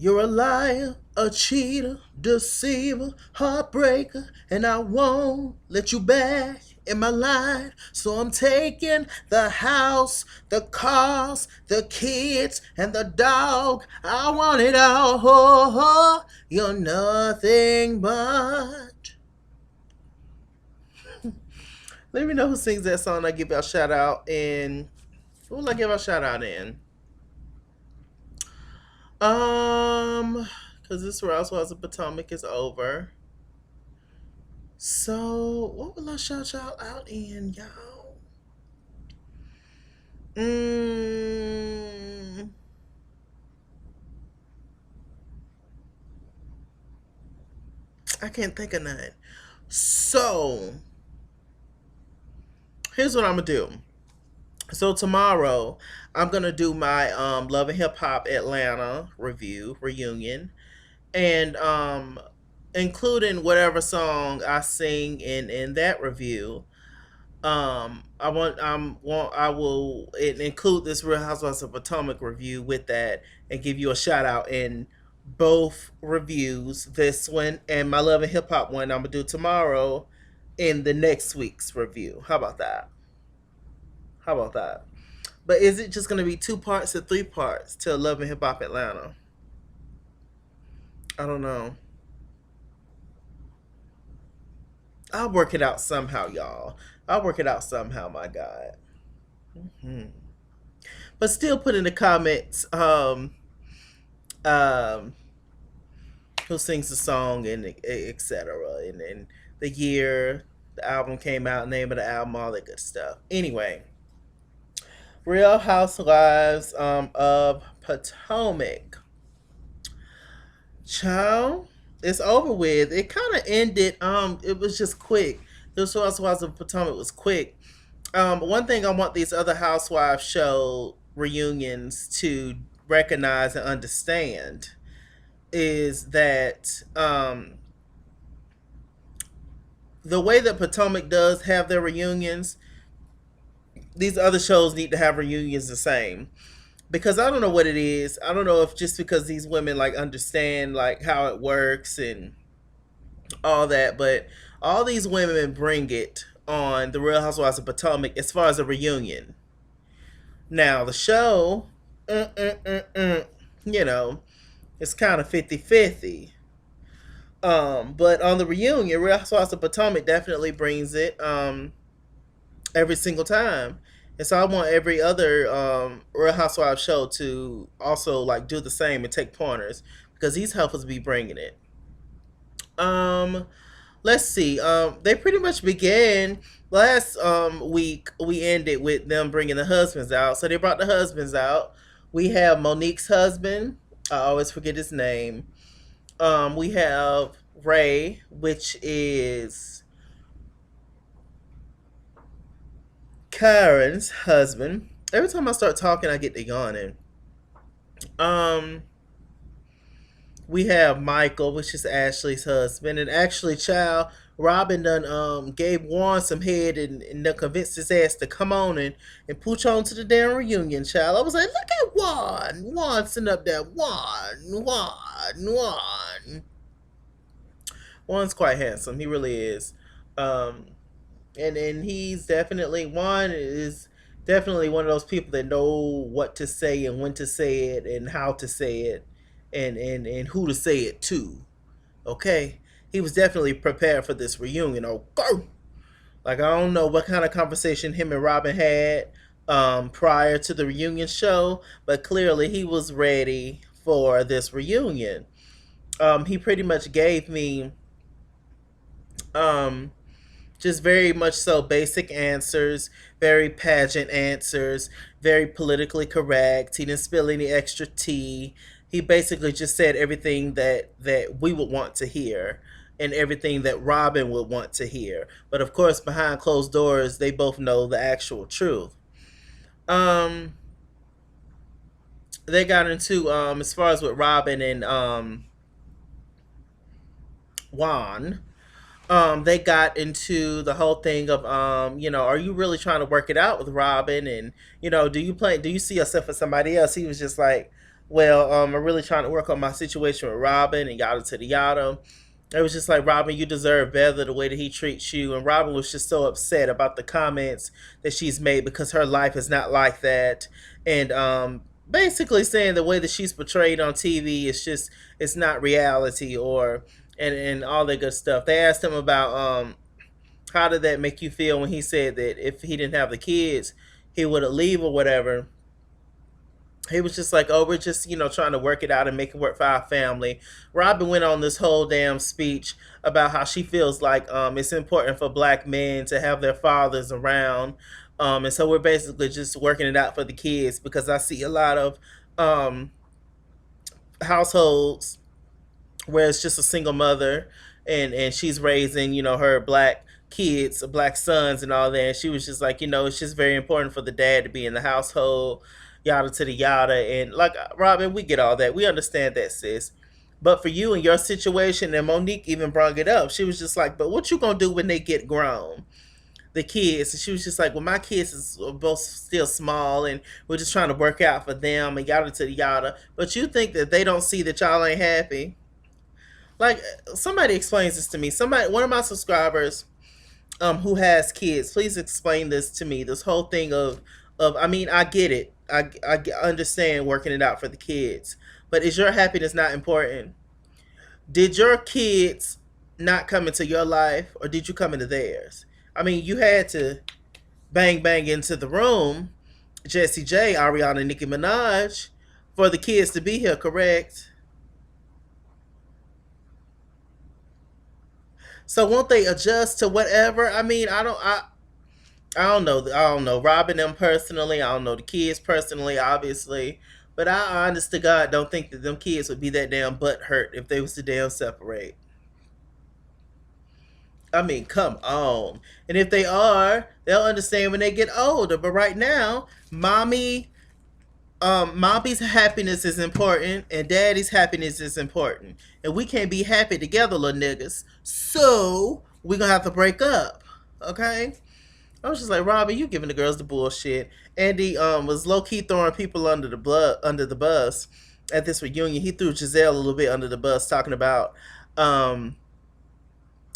You're a liar, a cheater, deceiver, heartbreaker, and I won't let you back in my life. So I'm taking the house, the cars, the kids, and the dog. I want it all. Oh, oh. You're nothing but. Let me know who sings that song. I give y'all a shout out. And who will I give a shout out in? Because this Housewives of Potomac is over. So, what will I shout y'all out in, y'all? Mm, I can't think of none. So, here's what I'm gonna do. So tomorrow, I'm gonna do my Love and Hip Hop Atlanta review reunion, and including whatever song I sing in that review. I will include this Real Housewives of Potomac review with that and give you a shout out in both reviews. This one and my Love and Hip Hop one I'm gonna do tomorrow in the next week's review. How about that? How about that? But is it just gonna be 2 parts or 3 parts to Love and Hip Hop Atlanta? I don't know. I'll work it out somehow, y'all. I'll work it out somehow, my God. Hmm. But still put in the comments um, who sings the song and etc. And the year the album came out, name of the album, all that good stuff. Anyway, Real Housewives of Potomac. Child, it's over with. It kind of ended. It was just quick. This Housewives of Potomac was quick. One thing I want these other Housewives show reunions to recognize and understand is that the way that Potomac does have their reunions, these other shows need to have reunions the same. Because I don't know what it is. I don't know if just because these women like understand like how it works and all that, but all these women bring it on the Real Housewives of Potomac as far as a reunion. Now the show, mm, mm, mm, mm, you know, it's kind of 50-50. But on the reunion, Real Housewives of Potomac definitely brings it every single time. And so I want every other Real Housewives show to also like do the same and take pointers because these helpers be bringing it. Um, let's see. They pretty much began last week. We ended with them bringing the husbands out. So they brought the husbands out. We have Monique's husband. I always forget his name. We have Ray, which is Karen's husband. Every time I start talking, I get to yawning. Um, we have Michael, which is Ashley's husband, and actually, child, Robin done gave Juan some head and done convinced his ass to come on and pooch on to the damn reunion, child. I was like, look at Juan sitting up there, Juan. Juan's quite handsome, he really is. Um, and he's definitely Juan is definitely one of those people that know what to say and when to say it and how to say it and who to say it to. Okay, he was definitely prepared for this reunion. Okay, like I don't know what kind of conversation him and Robin had prior to the reunion show, but clearly he was ready for this reunion. He pretty much gave me um, just very much so basic answers, very pageant answers, very politically correct. He didn't spill any extra tea. He basically just said everything that we would want to hear and everything that Robin would want to hear. But of course, behind closed doors, they both know the actual truth. Um, they got into as far as with Robin and Juan, they got into the whole thing of are you really trying to work it out with Robin, and do you see yourself as somebody else? He was just like, well, I'm really trying to work on my situation with Robin and yada to the yada. It was just like, Robin, you deserve better the way that he treats you. And Robin was just so upset about the comments that she's made because her life is not like that. And basically saying the way that she's portrayed on TV is just, it's not reality, or and all that good stuff. They asked him about how did that make you feel when he said that if he didn't have the kids, he would leave or whatever. He was just like, "Oh, we're just trying to work it out and make it work for our family." Robin went on this whole damn speech about how she feels like it's important for black men to have their fathers around, and so we're basically just working it out for the kids because I see a lot of um, households where it's just a single mother, and she's raising her black kids, black sons, and all that. And she was just like, it's just very important for the dad to be in the household, yada to the yada. And like, Robin, we get all that, we understand that, sis. But for you and your situation, and Monique even brought it up, she was just like, but what you gonna do when they get grown, the kids? And she was just like, well, my kids is both still small, and we're just trying to work out for them, and yada to the yada. But you think that they don't see that y'all ain't happy? Like, somebody explains this to me. Somebody, one of my subscribers, who has kids, please explain this to me. This whole thing of I mean, I get it. I understand working it out for the kids, but is your happiness not important? Did your kids not come into your life, or did you come into theirs? I mean, you had to bang bang into the room, Jessie J, Ariana, Nicki Minaj, for the kids to be here, correct? So won't they adjust to whatever? I mean, I don't know. I don't know Robin them personally. I don't know the kids personally, obviously. But I honest to God don't think that them kids would be that damn butt hurt if they was to damn separate. I mean, come on. And if they are, they'll understand when they get older. But right now, mommy's happiness is important and daddy's happiness is important. And we can't be happy together, little niggas. So we're gonna have to break up. Okay? I was just like, Robbie, you giving the girls the bullshit. Andy was low key throwing people under the bus at this reunion. He threw Giselle a little bit under the bus, talking about um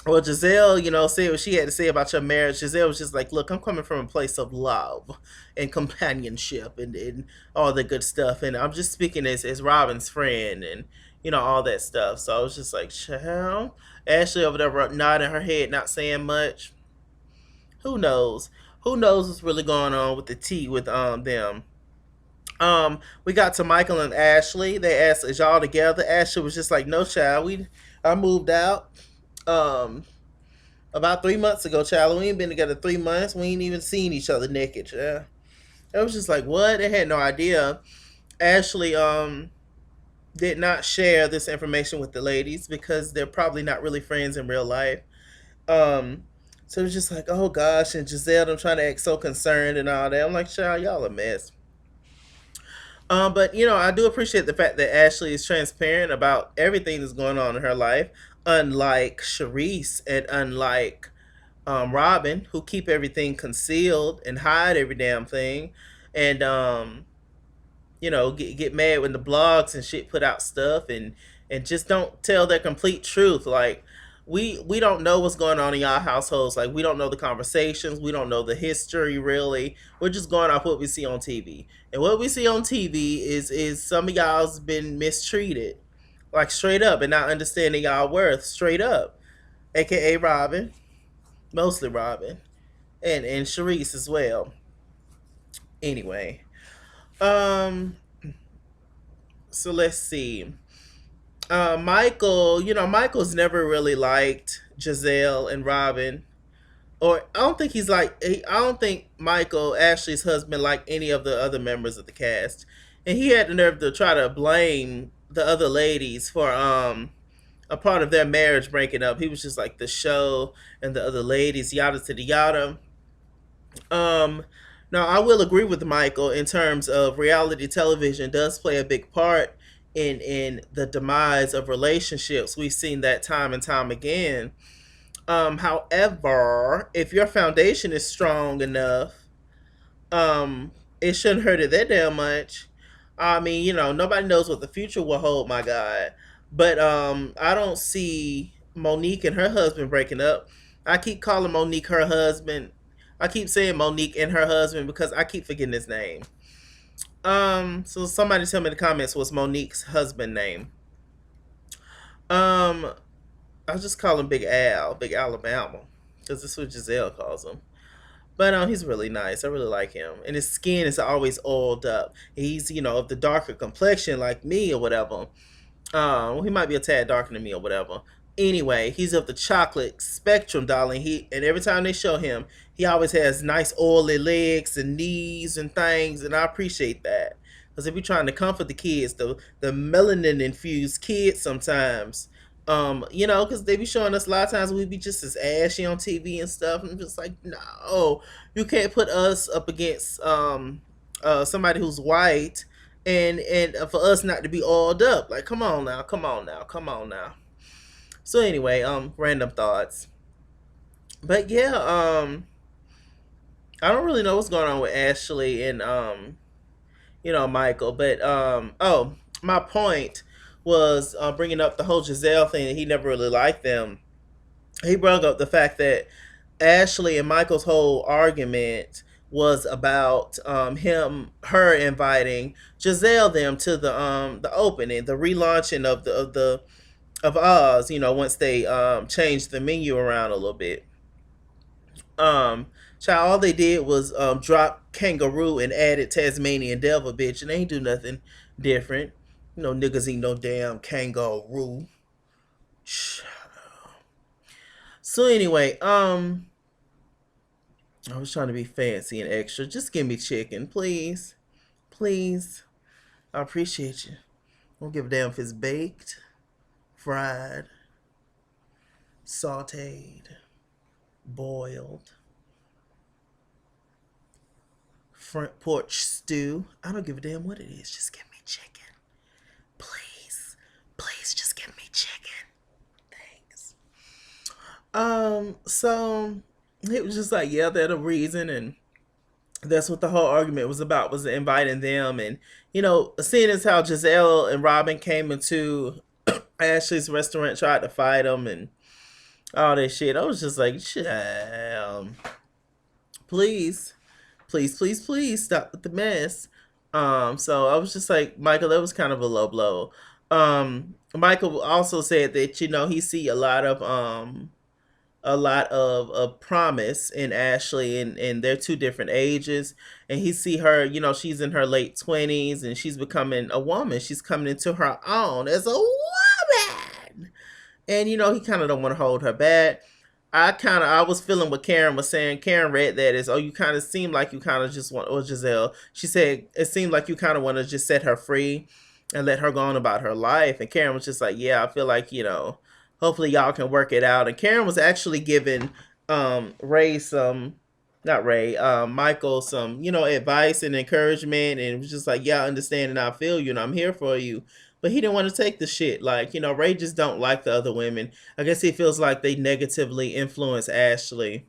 well, Giselle, said what she had to say about your marriage. Giselle was just like, look, I'm coming from a place of love and companionship and all the good stuff. And I'm just speaking as Robin's friend and, all that stuff. So I was just like, child. Ashley over there nodding her head, not saying much. Who knows? Who knows what's really going on with the tea with them? We got to Michael and Ashley. They asked, "Is y'all together?" Ashley was just like, "No, child. I moved out about 3 months ago, child. We ain't been together 3 months. We ain't even seen each other naked, child." I was just like, "What?" They had no idea. Ashley did not share this information with the ladies because they're probably not really friends in real life. Um, so it was just like, oh gosh, and Giselle, I'm trying to act so concerned and all that. I'm like, child, y'all a mess. But I do appreciate the fact that Ashley is transparent about everything that's going on in her life, unlike Sharice and unlike Robin, who keep everything concealed and hide every damn thing, and get mad when the blogs and shit put out stuff and just don't tell their complete truth. Like, we don't know what's going on in y'all households. Like, we don't know the conversations, we don't know the history really. We're just going off what we see on TV. And what we see on TV is some of y'all's been mistreated. Like, straight up, and not understanding y'all worth, straight up. AKA Robin, mostly Robin. And Sharice as well. Anyway. Um so let's see. Michael, Michael's never really liked Giselle and Robin. Or I don't think I don't think Michael, Ashley's husband, liked any of the other members of the cast. And he had the nerve to try to blame the other ladies for a part of their marriage breaking up. He was just like, the show and the other ladies, yada to the yada. Um, Now I will agree with Michael in terms of reality television does play a big part in the demise of relationships. We've seen that time and time again. However, if your foundation is strong enough, it shouldn't hurt it that damn much. I mean, nobody knows what the future will hold, my God. But I don't see Monique and her husband breaking up. I keep calling Monique her husband. I keep saying Monique and her husband because I keep forgetting his name. So somebody tell me in the comments what's Monique's husband name. Um, I'll just call him Big Al, Big Alabama, because that's what Giselle calls him. But he's really nice. I really like him, and his skin is always oiled up. He's of the darker complexion like me or whatever. Well, he might be a tad darker than me or whatever. Anyway, he's of the chocolate spectrum, darling. And every time they show him, he always has nice oily legs and knees and things, and I appreciate that. Because if you're trying to comfort the kids, the melanin infused kids sometimes, because they be showing us a lot of times we be just as ashy on TV and stuff, and I'm just like, no, you can't put us up against somebody who's white and for us not to be oiled up. Like, come on now, come on now, come on now. So anyway, random thoughts. But yeah, I don't really know what's going on with Ashley and Michael. But my point was bringing up the whole Giselle thing. That he never really liked them. He brought up the fact that Ashley and Michael's whole argument was about her inviting Giselle them to the opening, the relaunching of Oz. Once they changed the menu around a little bit. Um, Child, all they did was drop kangaroo and added Tasmanian devil, bitch, and they ain't do nothing different. Niggas ain't no damn kangaroo. So anyway, I was trying to be fancy and extra. Just give me chicken, please. Please. I appreciate you. I don't give a damn if it's baked, fried, sauteed, boiled, front porch stew. I don't give a damn what it is. Just give me chicken. Please. Please just give me chicken. Thanks. So it was just like, yeah, they're the reason, and that's what the whole argument was about, was inviting them. And seeing as how Giselle and Robin came into Ashley's restaurant, tried to fight them and all that shit. I was just like, child, please, please, please, please stop with the mess. So I was just like, Michael, that was kind of a low blow. Michael also said that he see a lot of promise in Ashley, and they're two different ages, and he see her, she's in her late 20s and she's becoming a woman. She's coming into her own as a woman, and he kind of don't want to hold her back. I was feeling what Karen was saying. Karen read that as, oh, you kind of seem like you kind of just want, or Giselle, she said it seemed like you kind of want to just set her free and let her go on about her life. And Karen was just like, yeah, I feel like hopefully y'all can work it out. And Karen was actually giving Ray some, not Ray, Michael some, advice and encouragement, and it was just like, yeah, I understand and I feel you and I'm here for you. But he didn't want to take the shit. Like, Ray just don't like the other women. I guess he feels like they negatively influence Ashley.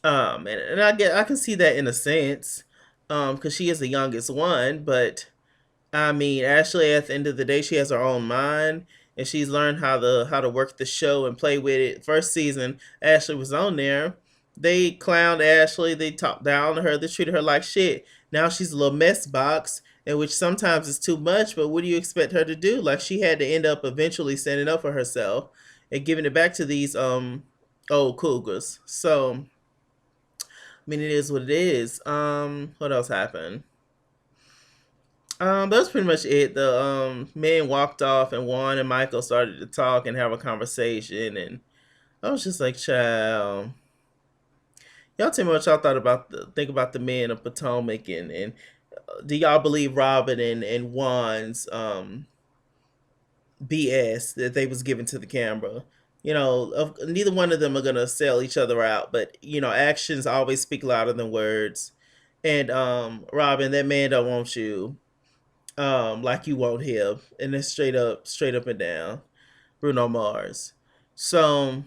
And I can see that in a sense, because she is the youngest one. But I mean, Ashley, at the end of the day, she has her own mind, and she's learned how to work the show and play with it. First season, Ashley was on there. They clowned Ashley. They talked down to her. They treated her like shit. Now she's a little mess box, and which sometimes is too much. But what do you expect her to do? Like, she had to end up eventually standing up for herself and giving it back to these old cougars. So I mean, it is what it is. What else happened? That's pretty much it. The men walked off, and Juan and Michael started to talk and have a conversation, and I was just like, "Child, y'all tell me what y'all thought about think about the men of Potomac, and do y'all believe Robin and Juan's BS that they was given to the camera?" Neither one of them are gonna sell each other out, but actions always speak louder than words. And Robin, that man don't want you like you want him, and it's straight up and down. Bruno Mars. So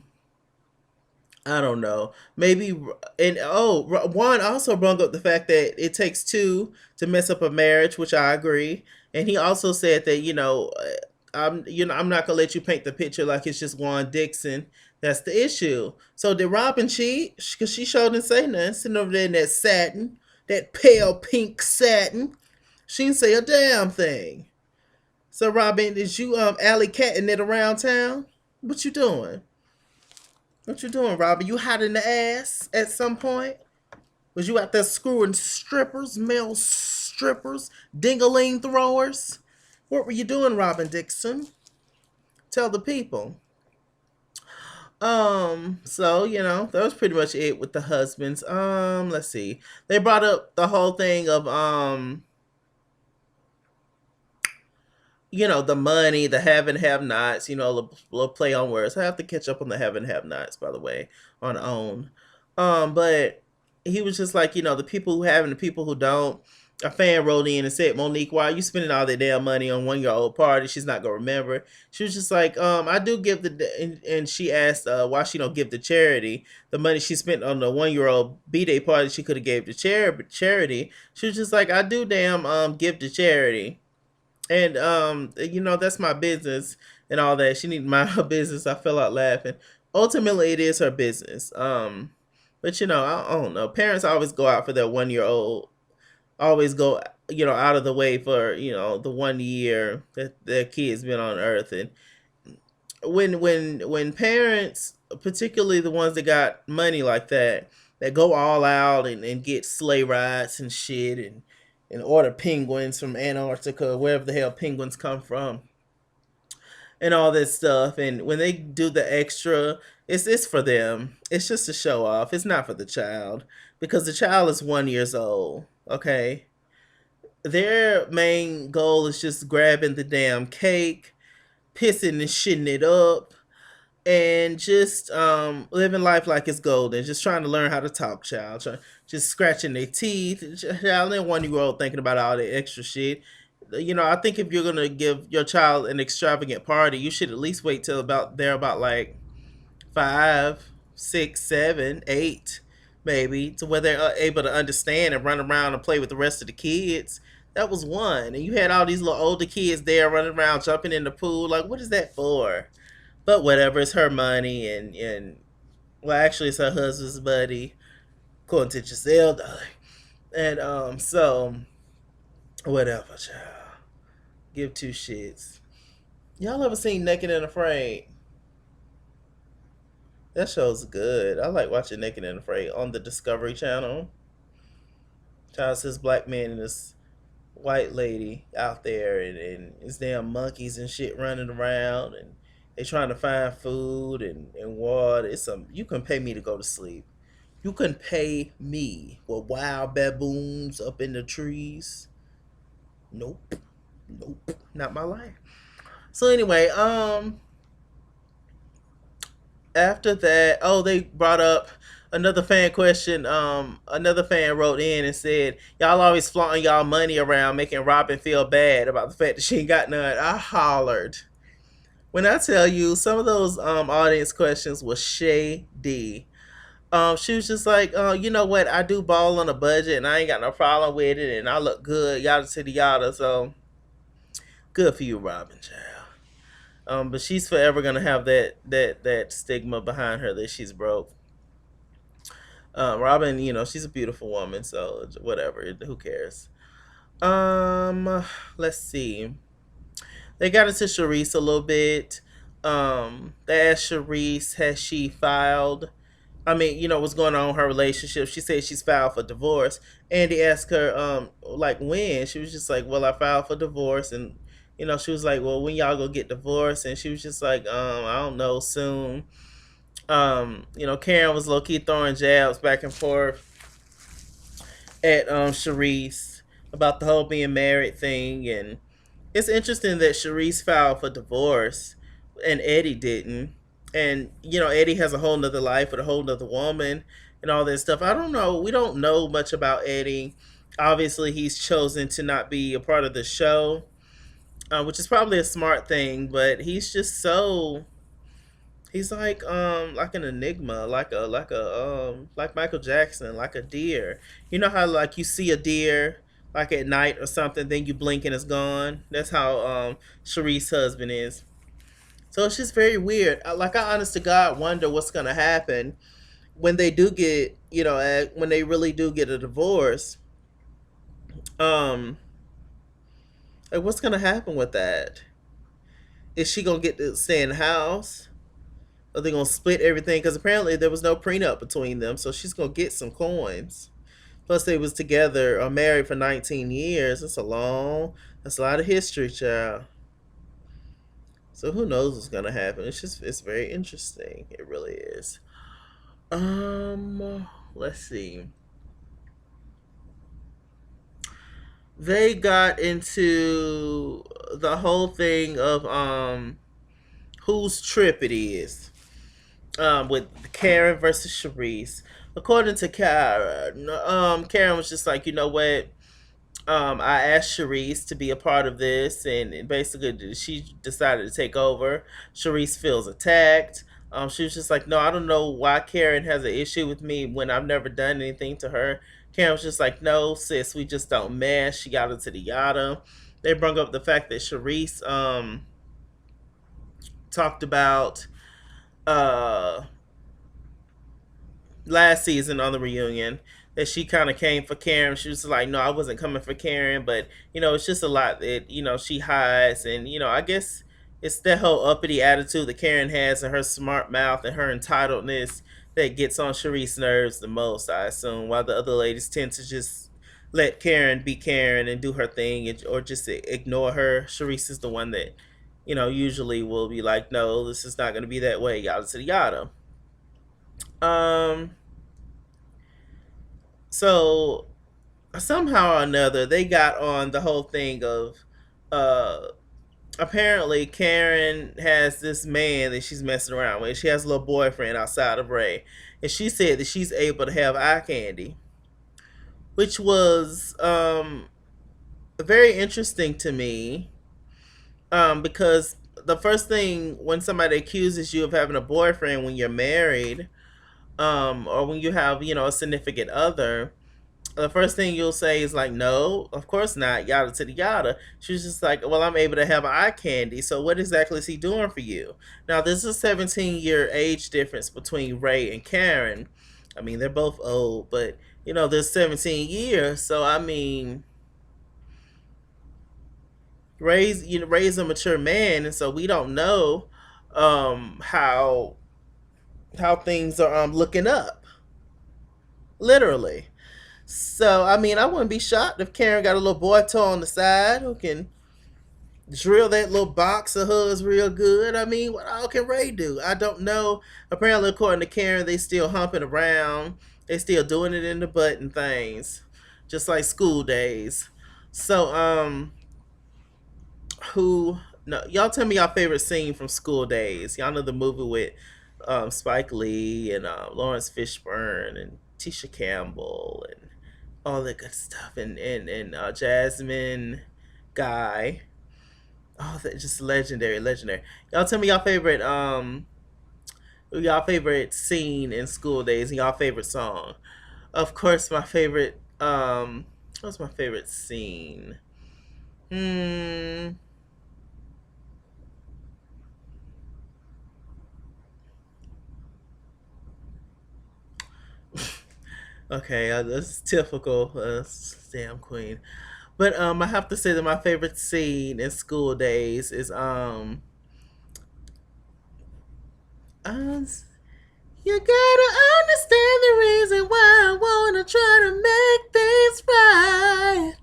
I don't know. Maybe, and oh, Juan also brought up the fact that it takes two to mess up a marriage, which I agree. And he also said that I'm not gonna let you paint the picture like it's just Juan Dixon. That's the issue. So did Robin cheat? Because she sure didn't say nothing, sitting over there in that satin, that pale pink satin. She didn't say a damn thing. So Robin, is you alley catting it around town? What you doing? What you doing, Robin? You hot in the ass at some point? Was you out there screwing strippers, male strippers, dingaling throwers? What were you doing, Robin Dixon? Tell the people. So that was pretty much it with the husbands. Let's see. They brought up the whole thing of the money, the have and have nots, little play on words. I have to catch up on the have and have nots, by the way, on own. But he was just like, the people who have and the people who don't. A fan wrote in and said, Monique, why are you spending all that damn money on 1 year old party? She's not gonna remember. She was just like, I do give and she asked why she don't give the charity the money she spent on the 1 year old b-day party. She could have gave to charity. She was just like, I do damn give to charity. And that's my business and all that. She need to mind her business. I fell out laughing. Ultimately, it is her business. But I don't know. Parents always go out for their 1 year old. Always go out of the way for the 1 year that their kids been on Earth. And when parents, particularly the ones that got money like that go all out and get sleigh rides and shit and order penguins from Antarctica, wherever the hell penguins come from, and all this stuff. And when they do the extra, it's for them. It's just to show off. It's not for the child because the child is 1 years old. Okay, their main goal is just grabbing the damn cake, pissing and shitting it up, and just living life like it's golden. Just trying to learn how to talk, child. Just scratching their teeth. Child, ain't 1 year old thinking about all the extra shit. I think if you're gonna give your child an extravagant party, you should at least wait till about like 5, 6, 7, 8, maybe, to where they're able to understand and run around and play with the rest of the kids. That was one, and you had all these little older kids there running around, jumping in the pool. Like, what is that for? But whatever, it's her money, and well, actually, it's her husband's money, according to Giselle, darling. And so whatever, child. Give two shits. Y'all ever seen Naked and Afraid? That show's good. I like watching Naked and Afraid on the Discovery Channel. Child, says black man and this white lady out there, and it's damn monkeys and shit running around, and they trying to find food and water. You can pay me to go to sleep. You can pay me with wild baboons up in the trees. Nope. Nope. Not my life. So anyway, after that, oh, they brought up another fan question. Another fan wrote in and said, y'all always flaunting y'all money around, making Robin feel bad about the fact that she ain't got none. I hollered. When I tell you, some of those audience questions was shady. She was just like, you know what? I do ball on a budget, and I ain't got no problem with it, and I look good, yada to the yada. So good for you, Robin, child. But she's forever gonna have that stigma behind her that she's broke. Robin, she's a beautiful woman, so whatever. Who cares? Let's see. They got into Sharice a little bit. They asked Sharice, has she filed? I mean, what's going on in her relationship. She said she's filed for divorce. Andy asked her, like, when? She was just like, well, I filed for divorce. And, she was like, well, when y'all go get divorced? And she was just like, I don't know, soon. Karen was low-key throwing jabs back and forth at Sharice about the whole being married thing. And it's interesting that Sharice filed for divorce and Eddie didn't. And Eddie has a whole nother life with a whole nother woman and all that stuff. I don't know. We don't know much about Eddie. Obviously, he's chosen to not be a part of the show, which is probably a smart thing. But he's just so He's like an enigma, like Michael Jackson, like a deer. You know how like you see a deer like at night or something, then you blink and it's gone. That's how Sharice's husband is. So it's just very weird. Like I honest to God wonder what's gonna happen when they do get, when they really do get a divorce. Um, like what's gonna happen with that? Is she gonna get to stay in the house? Are they gonna split everything? Because apparently there was no prenup between them, so she's gonna get some coins. Plus, they was together or married for 19 years. That's a lot of history, child. So who knows what's gonna happen? It's very interesting. It really is. Let's see. They got into the whole thing of whose trip it is. With Karen versus Sharice. According to Karen, Karen was just like, you know what? I asked Sharice to be a part of this, and basically she decided to take over. Sharice feels attacked. She was just like, no, I don't know why Karen has an issue with me when I've never done anything to her. Karen was just like, no, sis, we just don't mesh. She got into the yada. They brought up the fact that Sharice talked about uh last season on the reunion that she kind of came for Karen. She was like, no, I wasn't coming for Karen, but it's just a lot that she hides, and I guess it's that whole uppity attitude that Karen has, and her smart mouth and her entitledness that gets on Sharice's nerves the most, I assume, while the other ladies tend to just let Karen be Karen and do her thing, or just ignore her. Sharice is the one that usually will be like, no, this is not going to be that way, yada to the yada. um so somehow or another they got on the whole thing of uh apparently Karen has this man that she's messing around with. She has a little boyfriend outside of Ray, and she said that she's able to have eye candy, which was very interesting to me, because the first thing when somebody accuses you of having a boyfriend when you're married, or when you have a significant other, the first thing you'll say is like, no, of course not, yada to the yada. She's just like, well, I'm able to have eye candy. So what exactly is he doing for you? Now, there's a 17-year age difference between Ray and Karen. I mean, they're both old, but there's 17 years. So I mean, Ray's a mature man, and so we don't know how things are looking up, literally. So I mean, I wouldn't be shocked if Karen got a little boy toy on the side who can drill that little box of hers real good. I mean, what all can Ray do? I don't know. Apparently, according to Karen, they still humping around. They still doing it in the butt and things, just like school days. So who? No, y'all tell me y'all favorite scene from School Days. Y'all know the movie with Spike Lee and Lawrence Fishburne and Tisha Campbell and all that good stuff, and Jasmine Guy. Oh, that just legendary, legendary. Y'all tell me y'all favorite scene in School Days and y'all favorite song. Of course, my favorite what's my favorite scene? Hmm. Okay, that's typical. Damn queen. But I have to say that my favorite scene in School Days is uh, you gotta understand the reason why I wanna try to make things right.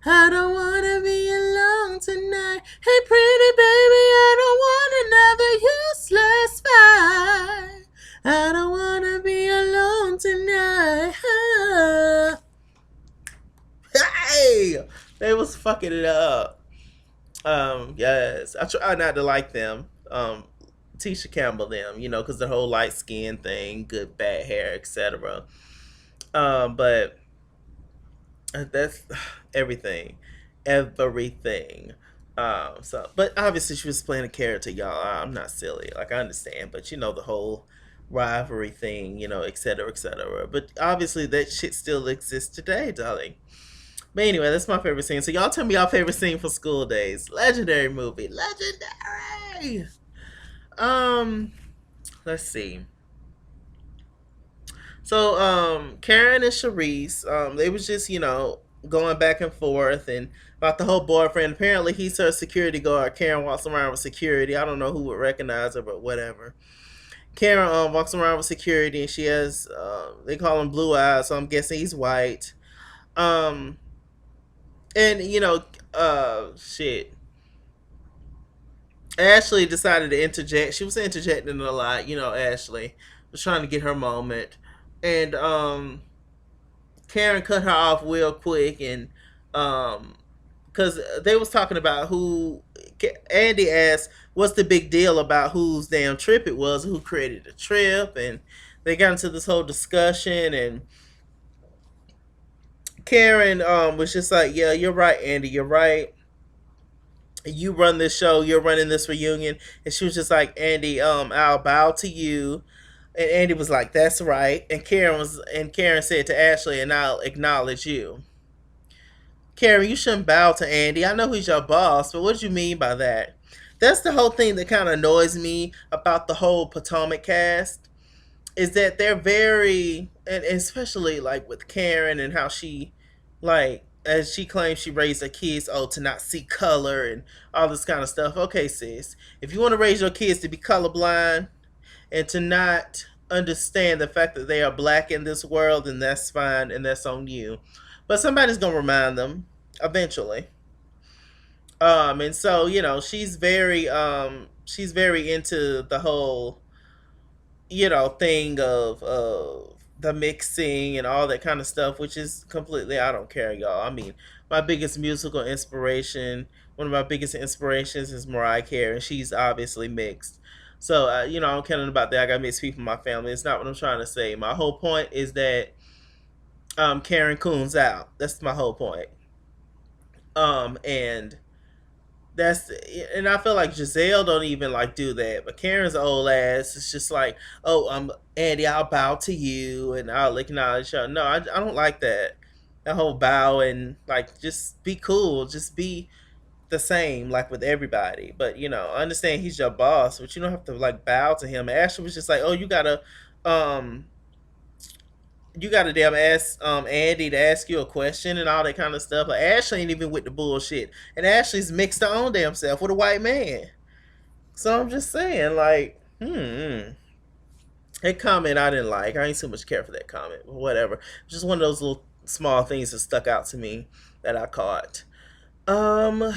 I don't wanna be alone tonight. Hey, pretty baby, I don't want another useless fight. I don't wanna be alone tonight. Hey, they was fucking it up. Yes, I try not to like them. Tisha Campbell, them, because the whole light skin thing, good bad hair, etc. But that's everything, everything. But obviously she was playing a character, y'all. I'm not silly. Like, I understand, but the whole rivalry thing, et cetera, et cetera. But obviously that shit still exists today, darling. But anyway, that's my favorite scene. So y'all tell me y'all favorite scene for School Days. Legendary movie. Legendary. Um, let's see. So Karen and Sharice, they was just going back and forth and about the whole boyfriend. Apparently, he's her security guard. Karen walks around with security. I don't know who would recognize her, but whatever. Karen walks around with security, and she has they call him Blue Eyes, so I'm guessing he's white. Um, and shit. Ashley decided to interject. She was interjecting a lot. Ashley was trying to get her moment, and Karen cut her off real quick, and because they was talking about who Andy asked, "What's the big deal about whose damn trip it was? Who created the trip?" And they got into this whole discussion, and Karen was just like, "Yeah, you're right, Andy. You're right. You run this show. You're running this reunion." And she was just like, "Andy, I'll bow to you." And Andy was like, "That's right." And Karen said to Ashley, "And I'll acknowledge you." Karen, you shouldn't bow to Andy. I know he's your boss, but what do you mean by that? That's the whole thing that kind of annoys me about the whole Potomac cast is that they're very, and especially like with Karen and how she, like, as she claims she raised her kids, to not see color and all this kind of stuff. Okay, sis, if you want to raise your kids to be colorblind and to not understand the fact that they are black in this world, then that's fine and that's on you. But somebody's gonna remind them eventually. And so she's very into the whole thing of the mixing and all that kind of stuff, which is completely, I don't care, y'all. I mean, my biggest musical inspiration, one of my biggest inspirations is Mariah Carey, and she's obviously mixed. So I'm kidding about that. I got mixed people in my family. It's not what I'm trying to say. My whole point is that Karen Coon's out. That's my whole point. And that's and I feel like Giselle don't even like do that, but Karen's old ass is just like, "Oh, Andy, I'll bow to you and I'll acknowledge you." No, I don't like that. That whole bow and like just be cool, just be the same like with everybody. But I understand he's your boss, but you don't have to like bow to him. Ashley was just like, "Oh, um you gotta damn ask Andy to ask you a question and all that kind of stuff." Like Ashley ain't even with the bullshit, and Ashley's mixed her own damn self with a white man. So I'm just saying, like, that comment I didn't like. I ain't too much care for that comment, but whatever. Just one of those little small things that stuck out to me that I caught. Um,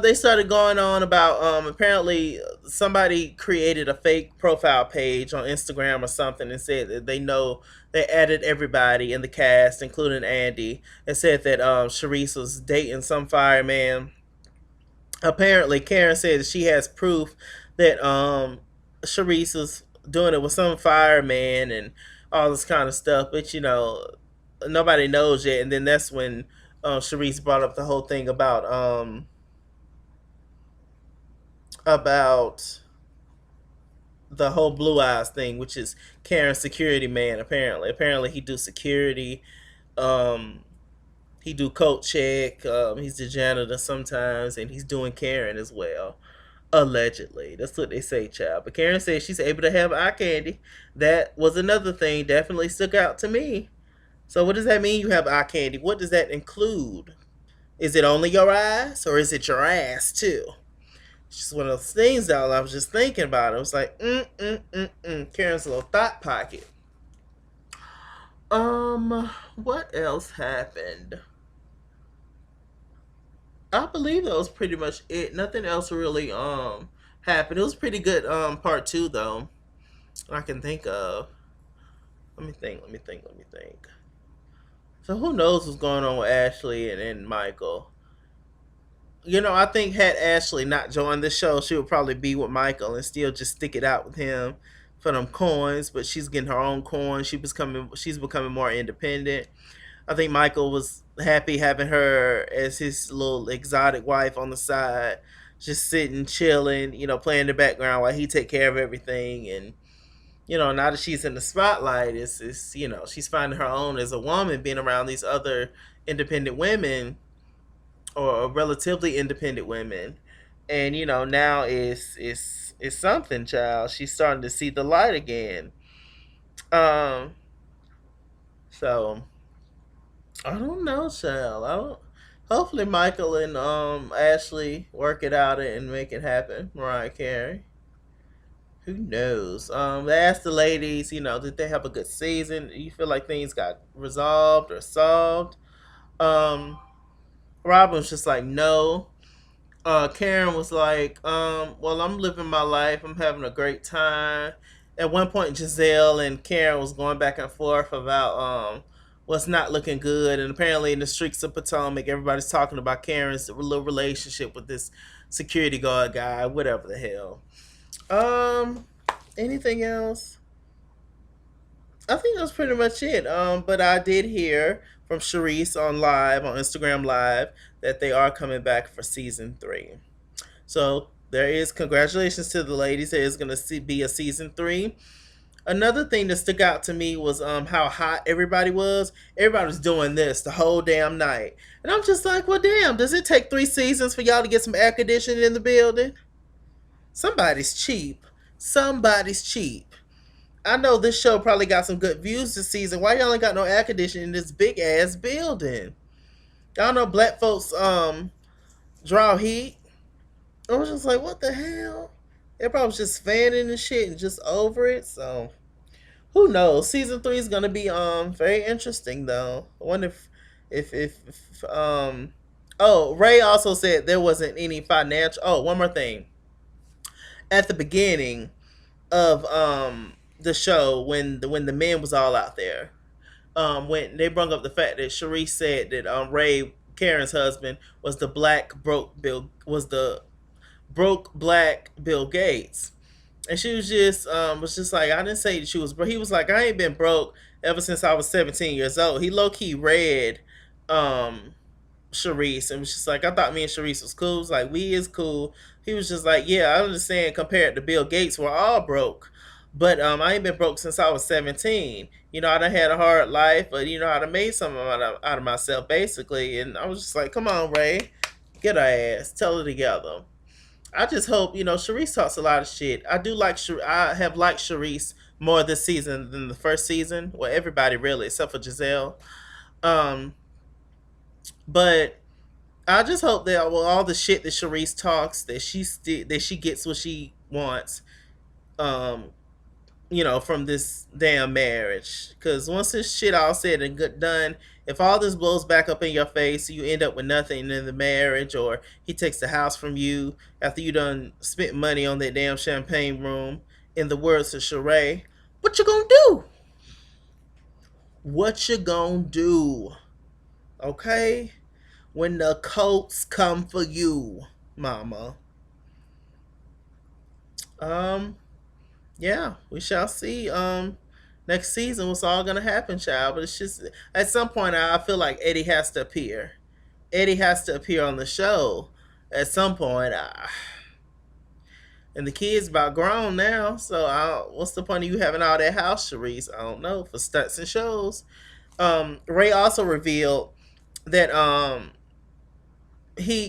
they started going on about apparently somebody created a fake profile page on Instagram or something and said that they know they added everybody in the cast, including Andy, and said that Sharice was dating some fireman. Apparently, Karen said that she has proof that Sharice was doing it with some fireman and all this kind of stuff, but nobody knows yet. And then that's when Sharice brought up the whole thing about the whole Blue Eyes thing, which is Karen's security man. Apparently he do security. Um, he do coat check. He's the janitor sometimes, and he's doing Karen as well. Allegedly, that's what they say, child. But Karen says she's able to have eye candy. That was another thing definitely stuck out to me. So what does that mean? You have eye candy? What does that include? Is it only your eyes, or is it your ass too? It's just one of those things that I was just thinking about. It was like, Karen's little thought pocket. What else happened? I believe that was pretty much it. Nothing else really happened. It was pretty good part two though. I can think of. Let me think. Let me think. Let me think. So who knows what's going on with Ashley and Michael? I think had Ashley not joined the show, she would probably be with Michael and still just stick it out with him for them coins. But she's getting her own coins. She's becoming more independent. I think Michael was happy having her as his little exotic wife on the side, just sitting, chilling, playing in the background while he take care of everything. And now that she's in the spotlight, it's she's finding her own as a woman, being around these other independent women or relatively independent women. And now it's something, child. She's starting to see the light again. Um, so I don't know, child. I don't. Hopefully, Michael and Ashley work it out and make it happen. Mariah Carey. Who knows? They asked the ladies, did they have a good season? You feel like things got resolved or solved? Um, Robin was just like, no. Karen was like, well, I'm living my life. I'm having a great time. At one point, Giselle and Karen was going back and forth about what's not looking good. And apparently, in the streets of Potomac, everybody's talking about Karen's little relationship with this security guard guy, whatever the hell. Um, Anything else? I think that's pretty much it. But I did hear from Sharice on Instagram Live, that they are coming back for season 3. So there is congratulations to the ladies. There is going to be a season 3. Another thing that stuck out to me was how hot everybody was. Everybody was doing this the whole damn night, and I'm just like, well, damn. Does it take 3 seasons for y'all to get some air conditioning in the building? Somebody's cheap. Somebody's cheap. I know this show probably got some good views this season. Why y'all ain't got no air conditioning in this big ass building? Y'all know black folks draw heat. I was just like, what the hell? Everybody was just fanning and shit and just over it. So who knows? Season 3 is gonna be very interesting though. I wonder if oh, Ray also said there wasn't any financial. Oh, one more thing. At the beginning of the show, when the men was all out there, when they brought up the fact that Sharice said that Ray, Karen's husband, was the broke black Bill Gates. And she was just like, I didn't say that she was broke. He was like, I ain't been broke ever since I was 17 years old. He low key read um Sharice and was just like, I thought me and Sharice was cool. It was like, we is cool. He was just like, yeah, I understand compared to Bill Gates, we're all broke. But I ain't been broke since I was 17. I done had a hard life, but I done made something out of myself, basically. And I was just like, come on, Ray, get her ass, tell her together. I just hope, Sharice talks a lot of shit. I have liked Sharice more this season than the first season. Well, everybody really, except for Giselle. Um, but I just hope that, well, all the shit that Sharice talks, that she gets what she wants. Um, from this damn marriage. Because once this shit all said and good done, if all this blows back up in your face, you end up with nothing in the marriage, or he takes the house from you after you done spent money on that damn champagne room. In the words of Sheree, what you gonna do? What you gonna do? Okay, when the Colts come for you, mama. Um, Yeah, we shall see. Next season, what's all gonna happen, child? But it's just at some point, I feel like Eddie has to appear. Eddie has to appear on the show at some point. And the kid's about grown now, so what's the point of you having all that house, Sharice? I don't know, for stunts and shows. Ray also revealed that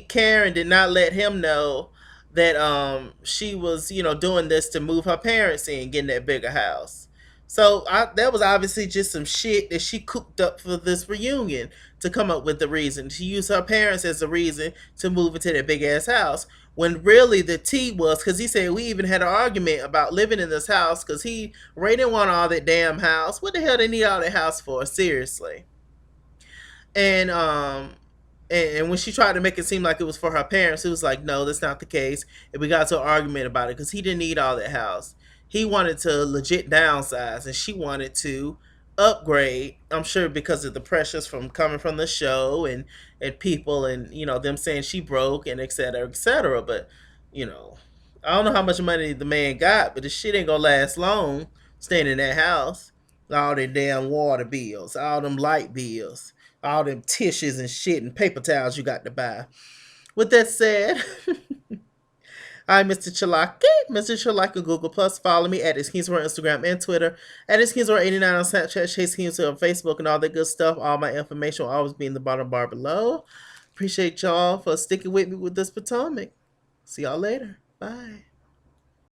Karen did not let him know that she was doing this to move her parents in, getting that bigger house. So that was obviously just some shit that she cooked up for this reunion to come up with the reason. She used her parents as the reason to move into that big ass house, when really the tea was, because he said we even had an argument about living in this house, because Ray didn't want all that damn house. What the hell they need all that house for? Seriously. And when she tried to make it seem like it was for her parents, it was like, no, that's not the case. And we got to an argument about it because he didn't need all that house. He wanted to legit downsize, and she wanted to upgrade. I'm sure because of the pressures from coming from the show and people, and them saying she broke and et cetera, et cetera. But you know, I don't know how much money the man got, but the shit ain't gonna last long staying in that house. All their damn water bills, all them light bills. All them tissues and shit and paper towels you got to buy. With that said, I'm Mr. Chalaki. Mr. Chalaki Google Plus. Follow me at ITSKINGWORLD Instagram and Twitter. At ITSKINGWORLD89 on Snapchat. Chase Kingsworld on Facebook and all that good stuff. All my information will always be in the bottom bar below. Appreciate y'all for sticking with me with this Potomac. See y'all later. Bye.